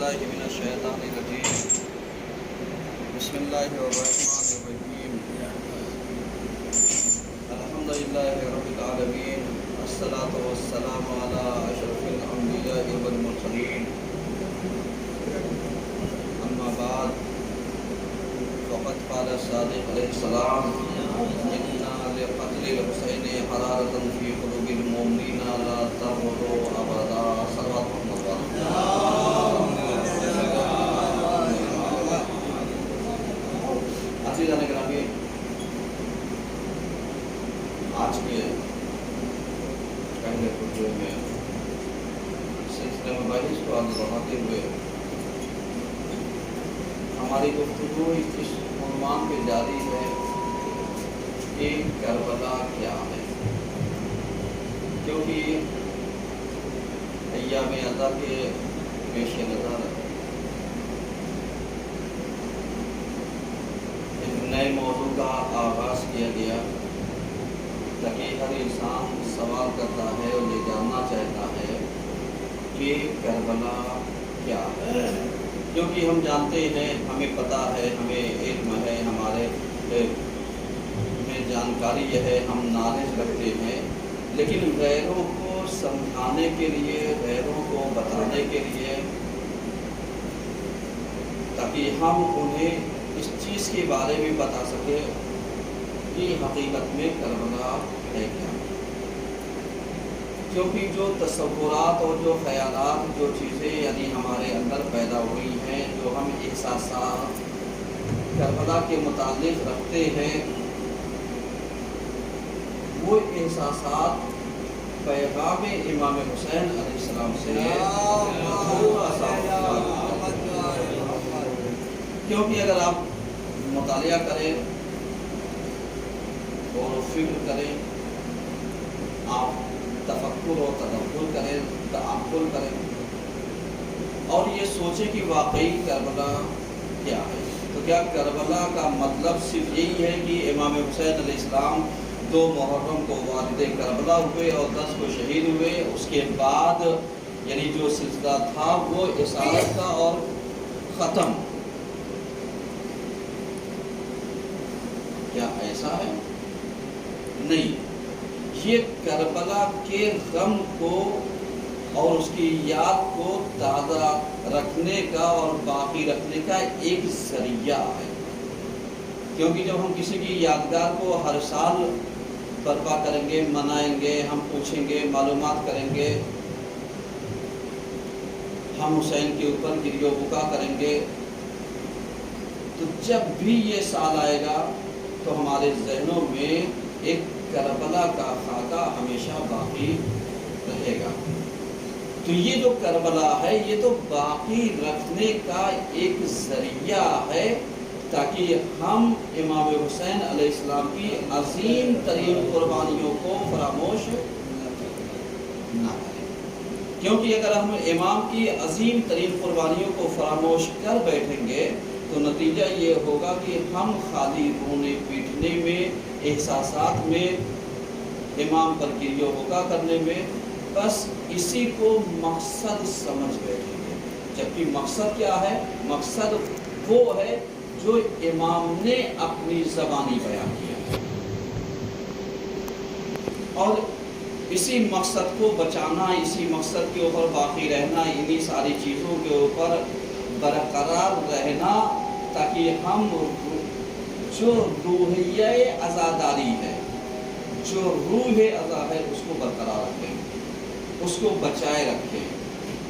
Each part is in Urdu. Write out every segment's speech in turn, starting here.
باللہ من الشیطان الرجیم بسم اللہ الرحمن الرحیم الحمدللہ رب العالمین الصلاۃ والسلام علی اشرف الانبیاء والمرسلین اما بعد فقد قال الصادق علیہ السلام ان لقتل الحسین حرارۃ فی قلوب المؤمنین لا تمضوا ابدا صلوات عزیزان گرامی، آج کے پہلے خطبے میں سلسلے مباحث کو آگے بڑھاتے ہوئے ہماری گفتگو اس عنوان پہ جاری ہے کہ کربلا کیا ہے، کیونکہ ایام عزا کے پیش نظر ایک نئے موضوع کا آغاز کیا گیا تاکہ ہر انسان سوال کرتا ہے اور یہ جاننا چاہتا ہے کہ کربلا کیا ہے، کیونکہ ہم جانتے ہیں، ہمیں پتہ ہے، ہمیں علم ہے، ہمارے میں جانکاری یہ ہے، ہم نالج رکھتے ہیں، لیکن غیروں کو سمجھانے کے لیے، غیروں کو بتانے کے لیے، تاکہ ہم انہیں اس چیز کے بارے میں بتا سکیں کہ حقیقت میں کربلا ہے کیا، کیونکہ جو تصورات اور جو خیالات، جو چیزیں یعنی ہمارے اندر پیدا ہوئی ہیں، جو ہم احساسات کربلا کے متعلق رکھتے ہیں، وہ احساسات پیغام امام حسین علیہ السلام سے تھوڑا سا، کیونکہ اگر آپ مطالعہ کریں اور فکر کریں، آپ تفکر اور تدبر کریں، تعقل کریں اور یہ سوچیں کہ واقعی کربلا کیا ہے، تو کیا کربلا کا مطلب صرف یہی ہے کہ امام حسین علیہ السلام 2 محرم کو والد کربلا ہوئے اور 10 کو شہید ہوئے، اس کے بعد یعنی جو سلسلہ تھا وہ اسارت کا اور ختم؟ کیا ایسا ہے؟ نہیں، یہ کربلا کے غم کو اور اس کی یاد کو تازہ رکھنے کا اور باقی رکھنے کا ایک ذریعہ ہے، کیونکہ جب ہم کسی کی یادگار کو ہر سال برپا کریں گے، منائیں گے، ہم پوچھیں گے، معلومات کریں گے، ہم حسین کے اوپر گریہ و بکا کریں گے، تو جب بھی یہ سال آئے گا تو ہمارے ذہنوں میں ایک کربلا کا خاکہ ہمیشہ باقی رہے گا۔ تو یہ جو کربلا ہے یہ تو باقی رکھنے کا ایک ذریعہ ہے تاکہ ہم امام حسین علیہ السلام کی عظیم ترین قربانیوں کو فراموش نہ کریں، کیونکہ اگر ہم امام کی عظیم ترین قربانیوں کو فراموش کر بیٹھیں گے تو نتیجہ یہ ہوگا کہ ہم خالی رونے پیٹنے میں، احساسات میں، امام پر گریہ و بکا کرنے میں بس اسی کو مقصد سمجھ بیٹھیں گے، جبکہ مقصد کیا ہے؟ مقصد وہ ہے جو امام نے اپنی زبانی بیان کیا، اور اسی مقصد کو بچانا، اسی مقصد کے اوپر باقی رہنا، انہی ساری چیزوں کے اوپر برقرار رہنا تاکہ ہم جو روحیہ عزاداری ہے، جو روح عزا ہے، اس کو برقرار رکھیں، اس کو بچائے رکھیں،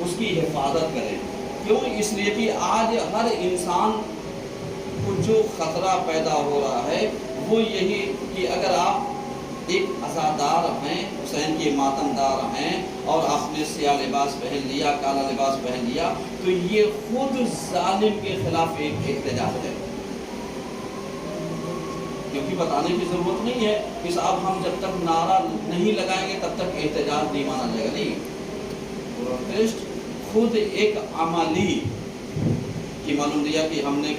اس کی حفاظت کریں۔ کیوں؟ اس لیے کہ آج ہر انسان کو جو خطرہ پیدا ہو رہا ہے وہ یہی کہ اگر آپ ایک عزادار ہیں، حسین کے ماتمدار ہیں، اور آپ نے سیاہ لباس پہن لیا، کالا لباس پہن لیا، تو یہ خود ظالم کے خلاف ایک احتجاج ہے، کیونکہ بتانے کی ضرورت نہیں ہے کہ صاحب ہم جب تک نعرہ نہیں لگائیں گے تب تک احتجاج نہیں مانا جائے گا، نہیں، پروٹیسٹ خود ایک عملی کی معلوم دیا کہ ہم نے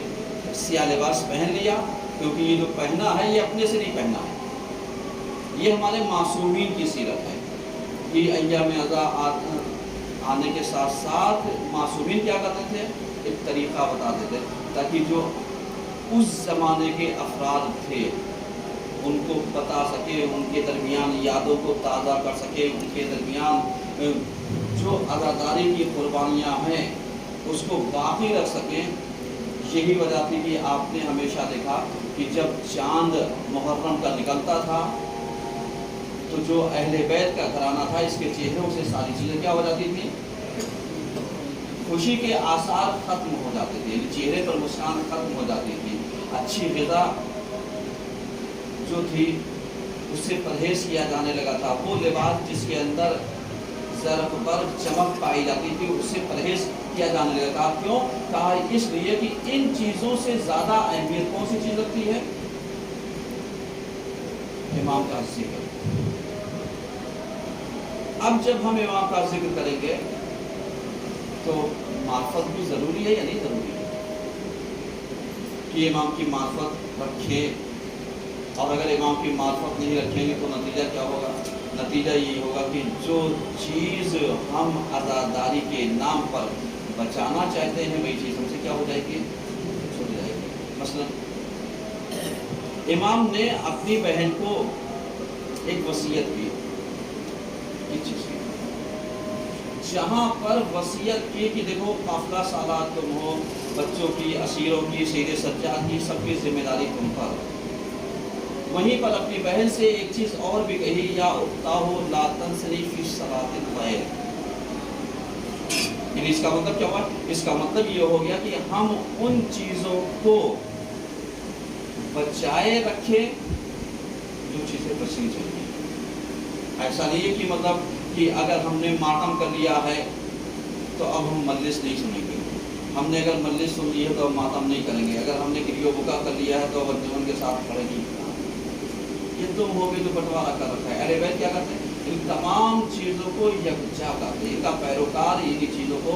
سیاہ لباس پہن لیا، کیونکہ یہ جو پہنا ہے یہ اپنے سے نہیں پہنا ہے، یہ ہمارے معصومین کی سیرت ہے کہ ایام عزا آنے کے ساتھ ساتھ معصومین کیا کرتے تھے؟ ایک طریقہ بتاتے تھے تاکہ جو اس زمانے کے افراد تھے ان کو بتا سکے، ان کے درمیان یادوں کو تازہ کر سکے، ان کے درمیان جو عزاداری کی قربانیاں ہیں اس کو باقی رکھ سکیں۔ یہی وجہ تھی کہ آپ نے ہمیشہ دیکھا کہ جب چاند محرم کا نکلتا تھا تو جو اہل بیت کا گھرانہ تھا اس کے چہروں سے ساری چیزیں کیا ہو جاتی تھی؟ خوشی کے آثار ختم ہو جاتے تھے، چہرے پر مسکان ختم ہو جاتی تھی۔ اچھی غذا جو تھی اس سے پرہیز کیا جانے لگا تھا، وہ لباس جس کے اندر ظرف پر چمک پائی جاتی تھی اس سے پرہیز کیا جانے لگا تھا۔ کیوں کہا؟ اس لیے کہ ان چیزوں سے زیادہ اہمیت کون سی چیز رکھتی ہے؟ امام کا ذکر۔ اب جب ہم امام کا ذکر کریں گے تو معرفت بھی ضروری ہے یا نہیں ضروری ہے کہ امام کی معرفت رکھیں؟ اور اگر امام کی معرفت نہیں رکھیں گے تو نتیجہ کیا ہوگا؟ نتیجہ یہی ہوگا کہ جو چیز ہم عزاداری کے نام پر بچانا چاہتے ہیں وہی چیز ہم سے کیا ہو جائے گی؟ چھوٹ جائے گی۔ مثلا امام نے اپنی بہن کو ایک وصیت کی، ایک چیز کی، جہاں پر وصیت کی کہ دیکھو قافلہ سالات تم ہو، بچوں کی، اسیروں کی، سیر سجاد کی، سب کی ذمہ داری تم پر، وہیں پر اپنی بہن سے ایک چیز اور بھی کہی، یا اختاہو لا تنسری فی صلاۃ الغیر۔ یعنی اس کا مطلب کیا ہوا؟ اس کا مطلب یہ ہو گیا کہ ہم ان چیزوں کو بچائے رکھیں جو چیزیں بچنی چاہیے۔ ایسا نہیں ہے کہ مطلب کہ اگر ہم نے ماتم کر لیا ہے تو اب ہم مجلس نہیں سنیں گے، ہم نے اگر مجلس سن لی ہے تو اب ماتم نہیں کریں گے، اگر ہم نے گریو بکا کر لیا ہے تو اب انجمن کے ساتھ کھڑے نہیں۔ یہ تم ہو گئی تو بٹوارہ کر رکھا ہے۔ اہل بیت کیا کرتے ہیں؟ ان تمام چیزوں کو یکجا کرتے ہیں، ان کا پیروکار ان چیزوں کو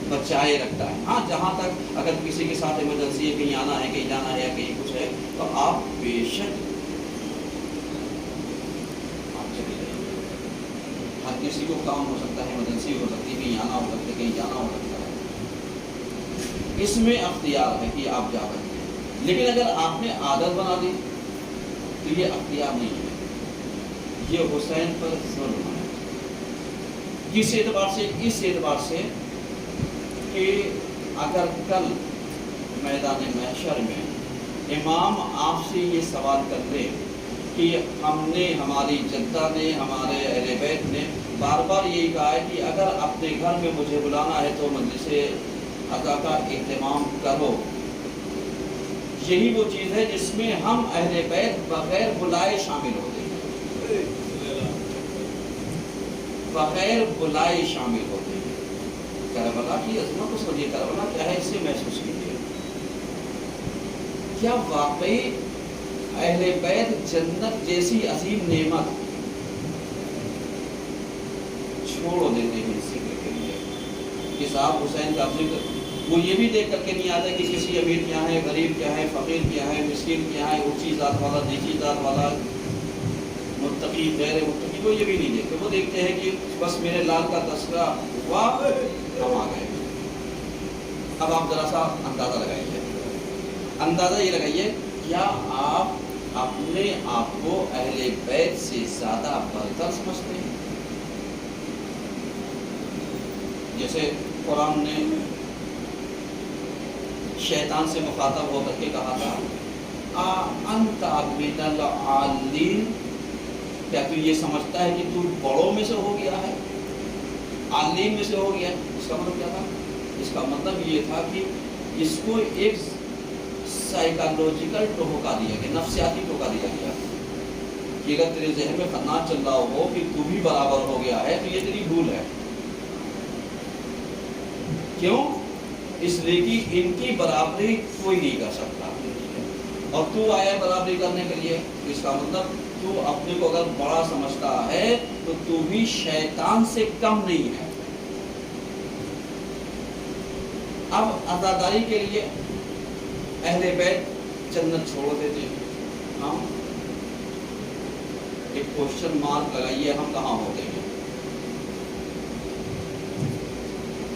بچائے رکھتا ہے۔ ہاں جہاں تک اگر کسی کے ساتھ ایمرجنسی ہے، کہیں آنا ہے، کہیں جانا ہے یا کہیں کچھ ہے تو آپ بے شک آپ چلے جائیے۔ ہر کسی کو کام ہو سکتا ہے، ایمرجنسی ہو سکتی ہے، کہیں آنا ہو سکتا ہے، کہیں جانا ہو سکتا ہے، اس میں اختیار ہے کہ آپ جا سکتے ہیں۔ لیکن اگر آپ نے عادت بنا دی تو یہ اختیار نہیں ہے، یہ حسین پر ظلم ہے۔ کس اعتبار سے؟ اس اعتبار سے کہ اگر کل میدان محشر میں امام آپ سے یہ سوال کر لے کہ ہم نے، ہماری جدہ نے، ہمارے اہل بیت نے بار بار یہی کہا ہے کہ اگر اپنے گھر میں مجھے بلانا ہے تو مجلس عزا کا اہتمام کرو، یہی وہ چیز ہے جس میں ہم اہل بیت بغیر بلائے شامل ہوتے ہیں، بغیر بلائے شامل ہوتے ہیں۔ کربلا کی عظمت کو سمجھیے، کربلا کیا ہے اسے محسوس کیجیے۔ کیا واقعی اہل بیت جنت جیسی عظیم نعمت چھوڑ دیتے ہیں ذکر کے لیے کہ صاحب حسین کا ذکر؟ وہ یہ بھی دیکھ کر کے نہیں آتا کہ کسی امیر کیا ہے، غریب کیا ہے، فقیر کیا ہے، مسکین کیا ہے، اونچی ذات والا، نیچی ذات والا، متقی، غیر متقی، وہ یہ بھی نہیں دیکھتے۔ وہ دیکھتے ہیں کہ بس میرے لال کا تذکرہ ہوا ہم آ گئے۔ اب آپ ذرا سا اندازہ لگائیے، اندازہ یہ لگائیے، کیا آپ اپنے آپ کو اہل بیت سے زیادہ برتر سمجھتے ہیں؟ جیسے قرآن نے شیطان سے مخاطب ہو کر کے کہا تھا انت من العالین، کیا تو یہ سمجھتا ہے کہ تو بڑوں میں سے ہو گیا ہے، عالین میں سے ہو گیا ہے؟ اس کا مطلب کیا تھا؟ اس کا مطلب یہ تھا کہ اس کو ایک سائیکالوجیکل ٹوکا دیا گیا، نفسیاتی ٹوکا دیا گیا کہ اگر تیرے ذہن میں خدنات چل رہا ہو کہ تو بھی برابر ہو گیا ہے تو یہ تیری بھول ہے۔ کیوں؟ اس لیے کہ ان کی برابری کوئی نہیں کر سکتا اور تو آیا برابری کرنے کے لیے۔ اس کا مطلب تو اپنے کو اگر بڑا سمجھتا ہے تو بھی شیطان سے کم نہیں ہے۔ اب عزاداری کے لیے اہل بیت جنت چھوڑ دیتے ہیں، ہم ایک کوشچن مارک لگائیے، ہم کہاں ہوتے ہیں؟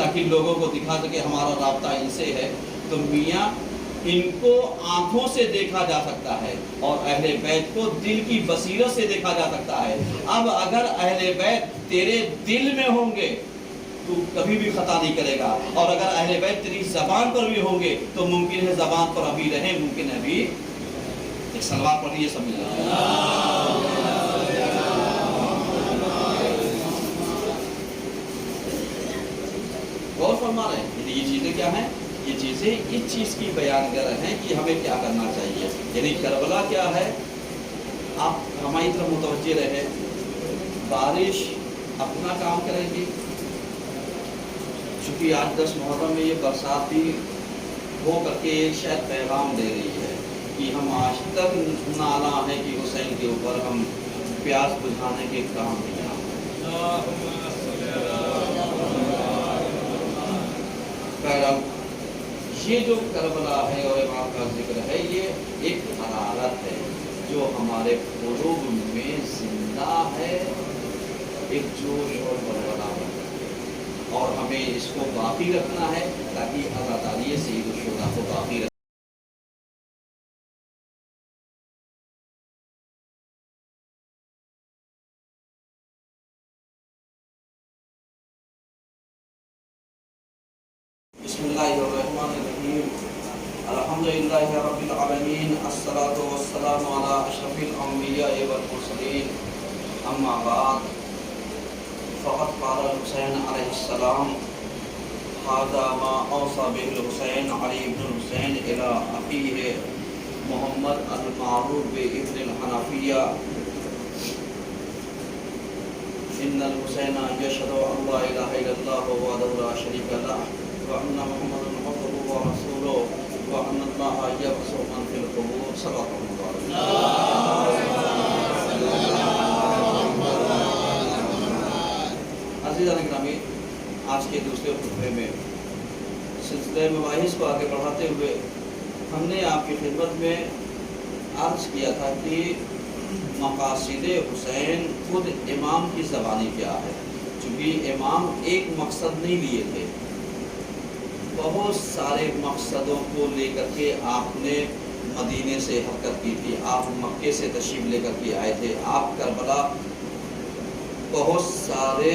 تاکہ لوگوں کو دکھا سکے ہمارا رابطہ ان سے ہے. تو میاں ان کو آنکھوں سے دیکھا جا سکتا ہے اور اہل بیت کو دل کی بصیرت سے دیکھا جا سکتا ہے. اب اگر اہل بیت تیرے دل میں ہوں گے تو کبھی بھی خطا نہیں کرے گا, اور اگر اہل بیت تیری زبان پر بھی ہوں گے تو ممکن ہے زبان پر ابھی رہیں, ممکن ہے ابھی. ایک سلوات پڑھیے سب مل جائے. غور فرما رہے ہیں یہ چیزیں کیا ہیں؟ یہ چیزیں اس چیز کی بیان کر رہے ہیں کہ ہمیں کیا کرنا چاہیے. یعنی کربلا کیا ہے, آپ ہماری طرف متوجہ رہے. بارش اپنا کام کرے گی, چونکہ آج 10 محرم میں یہ برسات بھی ہو کر کے شاید پیغام دے رہی ہے کہ ہم آج تک نالا ہے کہ حسین کے اوپر ہم پیاس بجھانے کے کام نہیں آتے. یہ جو کربلا ہے اور امام کا ذکر ہے, یہ ایک حرارت ہے جو ہمارے قلوب میں زندہ ہے, ایک جوش اور بلبلا ہے, اور ہمیں اس کو باقی رکھنا ہے تاکہ آزادی سید الشہداء کو باقی رکھنا. بسم اللہ الرحمن الرحیم. الحمدللہ رب العالمین, الصلاۃ والسلام علی اشرف الانبیاء والمرسلین. اما بعد, فقد قال الحسین علیہ السلام هذا ما اوصى به الحسین علی بن الحسین الی اخیہ محمد المعروف بابن الحنفیہ ان الحسین یشهد ان لا الہ الا اللہ وحدہ لا شریک لہ وأن محمد عبده ورسوله وأن الله يبعث من في القبور. صلى الله عليه وسلم. عزیزان گرامی, آج کے دوسرے خطبے میں سلسلہ مباحث کو آگے بڑھاتے ہوئے ہم نے آپ کی خدمت میں عرض کیا تھا کہ مقاصد حسین خود امام کی زبانی کیا ہے. چونکہ امام ایک مقصد نہیں لیے تھے, بہت سارے مقصدوں کو لے کر کے آپ نے مدینے سے حرکت کی تھی. آپ مکے سے تشریف لے کر کے آئے تھے. آپ کربلا بہت سارے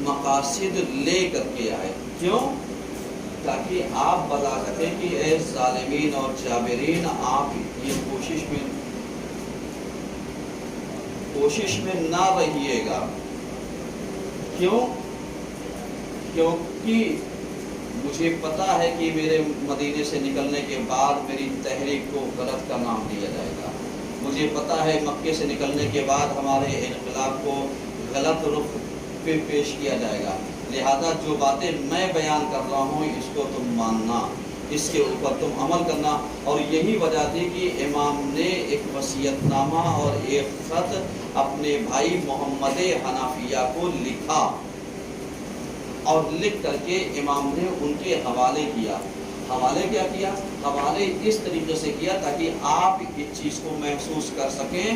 مقاصد لے کر کے آئے. کیوں؟ تاکہ آپ بتا سکیں کہ اے ظالمین اور جابرین, آپ یہ کوشش میں نہ رہیے گا. کیوں؟ کیونکہ مجھے پتا ہے کہ میرے مدینے سے نکلنے کے بعد میری تحریک کو غلط کا نام دیا جائے گا. مجھے پتا ہے مکے سے نکلنے کے بعد ہمارے انقلاب کو غلط رخ پہ پیش کیا جائے گا. لہذا جو باتیں میں بیان کر رہا ہوں اس کو تم ماننا, اس کے اوپر تم عمل کرنا. اور یہی وجہ تھی کہ امام نے ایک وصیت نامہ اور ایک خط اپنے بھائی محمد حنفیہ کو لکھا, اور لکھ کر کے امام نے ان کے حوالے کیا. حوالے کیا کیا؟ حوالے اس طریقے سے کیا تاکہ آپ اس چیز کو محسوس کر سکیں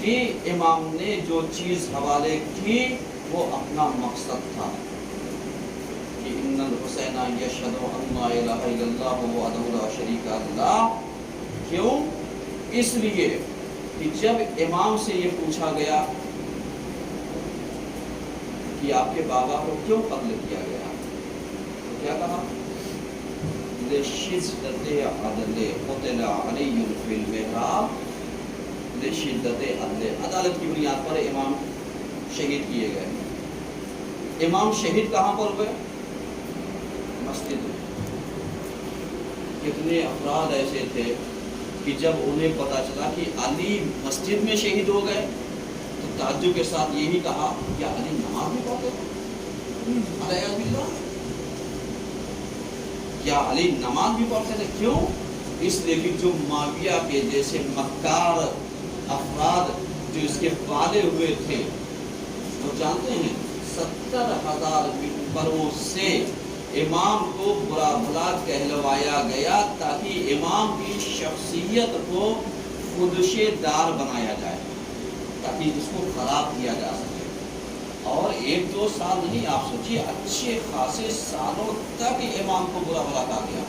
کہ امام نے جو چیز حوالے کی وہ اپنا مقصد تھا کہ ان الحسین یشهد ان لا الہ الا اللہ وحدہ لا شریک لہ. کیوں؟ اس لیے کہ جب امام سے یہ پوچھا گیا کہ آپ کے بابا کو کیوں قتل کیا گیا, تو کیا کہا؟ لشدت عدل قتل علی فی المحراب. لشدت عدل, عدالت کی بنیاد پر امام شہید کیے گئے. امام شہید کہاں پر ہوئے؟ مسجد میں. کتنے افراد ایسے تھے کہ جب انہیں پتا چلا کہ علی مسجد میں شہید ہو گئے تو تعجب کے ساتھ یہی کہا کیا علی نماز بھی پڑھتے تھے؟ کیا علی نماز بھی پڑھتے تھے؟ کیوں؟ اس لیے کہ جو معاویہ کے جیسے مکار افراد جو اس کے پالے ہوئے تھے, وہ جانتے ہیں 70,000 ممبروں سے امام کو برا بھلا کہلوایا گیا تاکہ امام کی شخصیت کو خودشے دار بنایا جائے, تاکہ اس کو خراب کیا جا سکے. اور 1-2 سال نہیں، آپ سوچیے اچھے خاصے سالوں تک امام کو برا بھلا کہا گیا.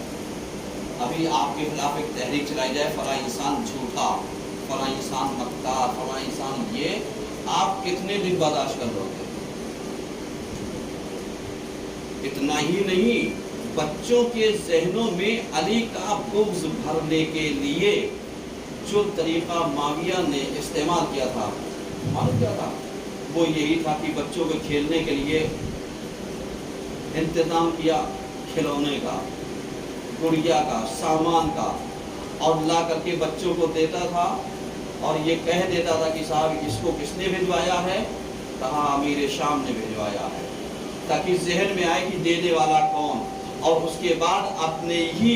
ابھی آپ کے خلاف ایک تحریک چلائی جائے، فلاں انسان جھوٹا، فلاں انسان مکار، فلاں انسان یہ، آپ کتنے دن برداشت کر لو گے؟ اتنا ہی نہیں، بچوں کے ذہنوں میں علی کا بغض بھرنے کے لیے جو طریقہ معاویہ نے استعمال کیا تھا، معلوم کیا تھا؟ وہ یہی تھا کہ بچوں کو کھیلنے کے لیے انتظام کیا، کھلونے کا، گڑیا کا، سامان کا، اور لا کر کے بچوں کو دیتا تھا اور یہ کہہ دیتا تھا کہ صاحب اس کو کس نے بھجوایا ہے؟ کہا امیر شام نے بھجوایا ہے، تاکہ ذہن میں آئے کہ دینے والا کون. اور اس کے بعد اپنے ہی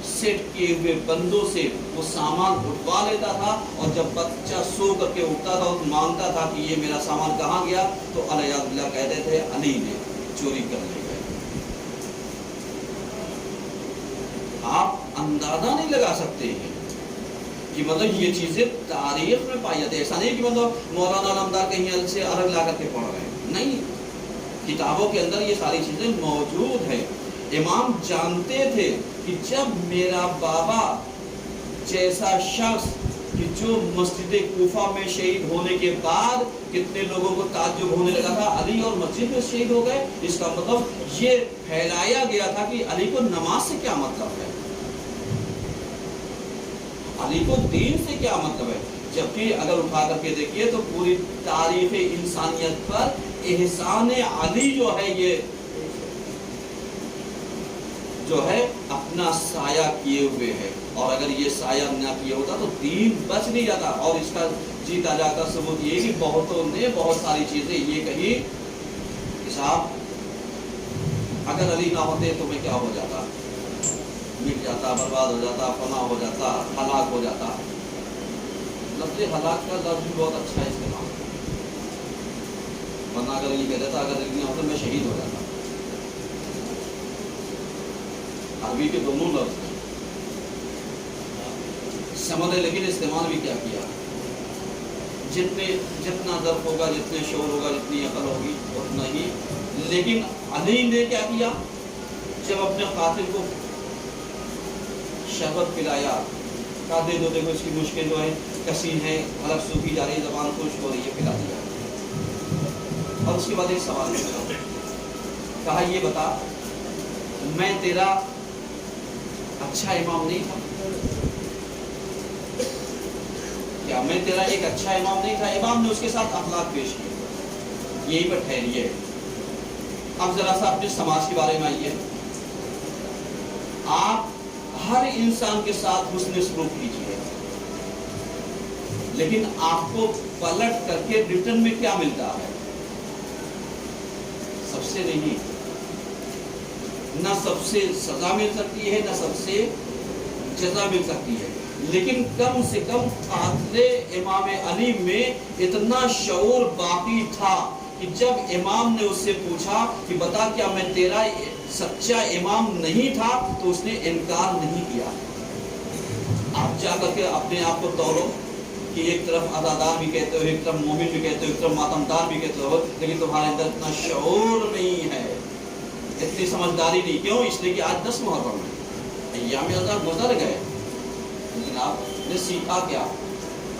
سیٹ کیے ہوئے بندوں سے وہ سامان اٹھوا لیتا تھا، اور جب بچہ سو کر کے اٹھتا تھا اور مانگتا تھا کہ یہ میرا سامان کہاں گیا، تو علیہ اللہ کہتے تھے علی نے چوری کر لے گئے. آپ اندازہ نہیں لگا سکتے ہیں کہ مطلب یہ چیزیں تاریخ میں پائی جاتی ہے. ایسا نہیں کہ مطلب مولانا علمدار کہیں سے الگ لا کر کے پڑھ رہے ہیں، نہیں، کتابوں کے اندر یہ ساری چیزیں موجود ہیں. امام جانتے تھے کہ جب میرا بابا جیسا شخص کہ جو مسجد کوفہ میں شہید ہونے کے بعد کتنے لوگوں کو تعجب ہونے لگا تھا، علی اور مسجد میں شہید ہو گئے، اس کا مطلب یہ پھیلایا گیا تھا کہ علی کو نماز سے کیا مطلب ہے، علی کو دین سے کیا مطلب ہے. جبکہ اگر اٹھا کر کے دیکھیے تو پوری تاریخ انسانیت پر احسان علی جو ہے، یہ جو ہے اپنا سایہ کیے ہوئے ہے، اور اگر یہ سایہ نہ کیا ہوتا تو دین بچ نہیں جاتا. اور اس کا جیتا جاتا ثبوت یہ کہ بہتوں نے بہت ساری چیزیں یہ کہی کہ صاحب اگر علی نہ ہوتے تو میں کیا ہو جاتا، مٹ جاتا، برباد ہو جاتا، فنا ہو جاتا، ہلاک ہو جاتا. لفظ ہلاک کا لفظ بھی بہت اچھا ہے استعمال، ورنہ اگر علی کہہ دیتا اگر علی نہ ہوتا میں شہید ہو جاتا. عربی کے دونوں لفظ ہیں، سمجھ، لیکن استعمال بھی کیا کیا. جتنا ظرف ہوگا، جتنے شعور ہوگا، جتنی عقل ہوگی اتنا ہی. لیکن علی نے کیا کیا؟ جب اپنے قاتل کو شربت پلایا، کہا دے دو، دیکھو اس کی مشکل جو ہے کسی ہے، حلق سوکھی جا رہی، زبان خشک ہو رہی ہے، پلا دیا. اور اس کے بعد ایک سوال کیا، کہا یہ بتا میں تیرا اچھا امام نہیں تھا کیا؟ میں تیرا ایک اچھا امام نہیں تھا؟ امام نے اس کے ساتھ اخلاق پیش کیے، یہی پر ٹھہریے. اب ذرا سا اپنے سماج کے بارے میں آئیے. آپ ہر انسان کے ساتھ حسن سلوک کیجیے، لیکن آپ کو پلٹ کر کے ریٹرن میں کیا ملتا ہے؟ سب سے نہیں، نہ سب سے سزا مل سکتی ہے، نہ سب سے جزا مل سکتی ہے، لیکن کم سے کم قاتل امام علی میں اتنا شعور باقی تھا کہ جب امام نے اس سے پوچھا کہ بتا کیا میں تیرا سچا امام نہیں تھا، تو اس نے انکار نہیں کیا. آپ جا کر کے اپنے آپ کو تولو کہ ایک طرف عزادار بھی کہتے ہو، ایک طرف مومن بھی کہتے ہو، ایک طرف ماتمدار بھی کہتے ہو، لیکن تمہارے اندر اتنا شعور نہیں ہے، اتنی سمجھداری نہیں. کیوں؟ اس لیے کہ آج 10 محرم ہے، ایام ازاں گزر گئے، لیکن آپ نے سیکھا کیا؟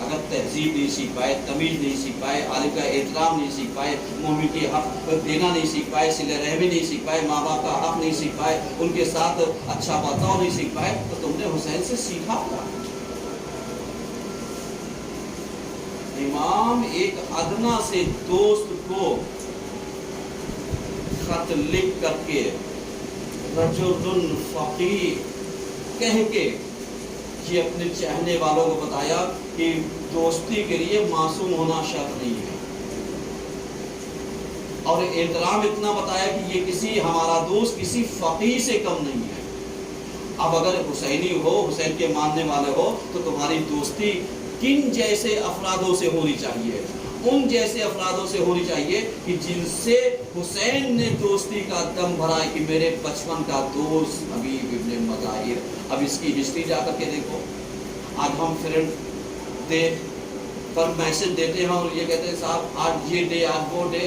اگر تہذیب نہیں سیکھ پائے، تمیز نہیں سیکھ پائے، عالم کا احترام نہیں سیکھ پائے، مومن کے حق دینا نہیں سیکھ پائے، صلہ رحمی نہیں سیکھ پائے، ماں باپ کا حق نہیں سیکھ پائے، ان کے ساتھ اچھا برتاؤ نہیں سیکھ پائے، تو تم نے حسین سے سیکھا کیا؟ امام ایک ادنا سے دوست کو خط لکھ کر کے رجل فقیر کہہ کے یہ اپنے چاہنے والوں کو بتایا کہ دوستی کے لیے معصوم ہونا شرط نہیں ہے، اور احترام اتنا بتایا کہ یہ کسی ہمارا دوست کسی فقیر سے کم نہیں ہے. اب اگر حسینی ہو، حسین کے ماننے والے ہو، تو تمہاری دوستی کن جیسے افرادوں سے ہونی چاہیے؟ ان جیسے افرادوں سے ہونی چاہیے کہ جن سے حسین نے دوستی کا دم بھرا ہے، کہ میرے بچپن کا دوست حبیب ابن مظاہر. اب اس کی ہسٹری جا کر کے دیکھو. آج ہم فرینڈ ڈے پر میسج دیتے ہیں اور یہ کہتے ہیں صاحب آج یہ ڈے، آج وہ ڈے.